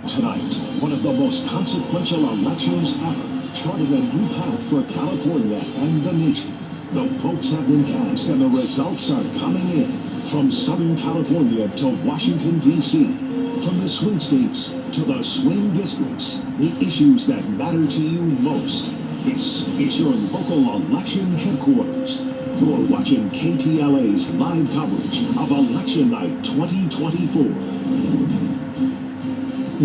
Tonight, one of the most consequential elections ever, charting a new path for California and the nation. The votes have been cast and the results are coming in. From Southern California to Washington, D.C., from the swing states to the swing districts, the issues that matter to you most. This is your local election headquarters. You're watching KTLA's live coverage of Election Night 2024.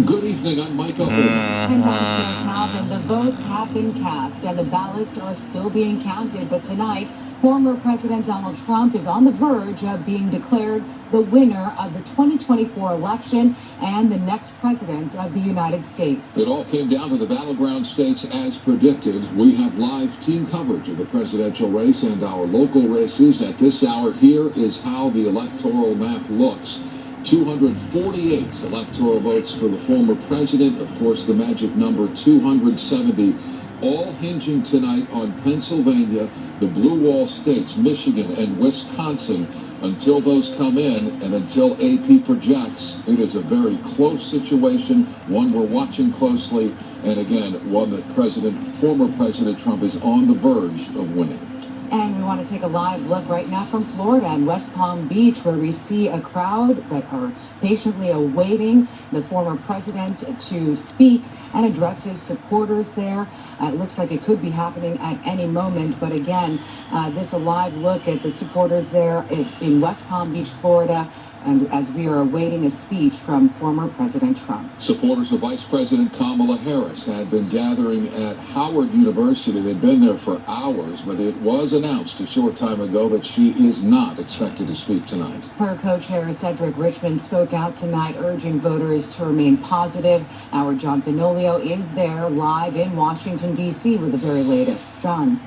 Good evening, I'm Mike Upton. And I'm Sue Calvin. The votes have been cast and the ballots are still being counted, but tonight, former President Donald Trump is on the verge of being declared the winner of the 2024 election and the next president of the United States. It all came down to the battleground states as predicted. We have live team coverage of the presidential race and our local races. At this hour, here is how the electoral map looks. 248 electoral votes for the former president. Of course, the magic number 270. All hinging tonight on Pennsylvania, the blue wall states, Michigan and Wisconsin. Until those come in and until AP projects, it is a very close situation, one we're watching closely, and again, one that former President Trump is on the verge of winning. And we want to take a live look right now from Florida and West Palm Beach, where we see a crowd that are patiently awaiting the former president to speak and address his supporters there. It looks like it could be happening at any moment. But again, this a live look at the supporters there in West Palm Beach, Florida, and as we are awaiting a speech from former President Trump. Supporters of Vice President Kamala Harris had been gathering at Howard University. They'd been there for hours, but it was announced a short time ago that she is not expected to speak tonight. Her co-chair, Cedric Richmond, spoke out tonight, urging voters to remain positive. Our John Fenolio is there live in Washington, D.C. with the very latest. John.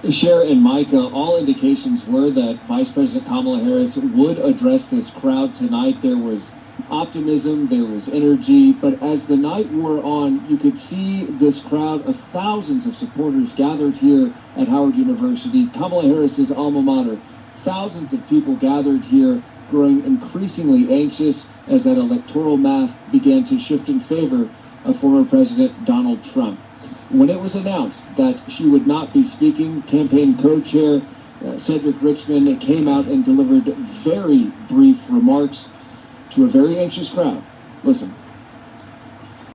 Cher and Mike, all indications were that Vice President Kamala Harris would address this crowd tonight. There was optimism, there was energy, but as the night wore on, you could see this crowd of thousands of supporters gathered here at Howard University, Kamala Harris's alma mater. Thousands of people gathered here, growing increasingly anxious as that electoral math began to shift in favor of former President Donald Trump. When it was announced that she would not be speaking, campaign co-chair Cedric Richmond came out and delivered very brief remarks to a very anxious crowd. Listen.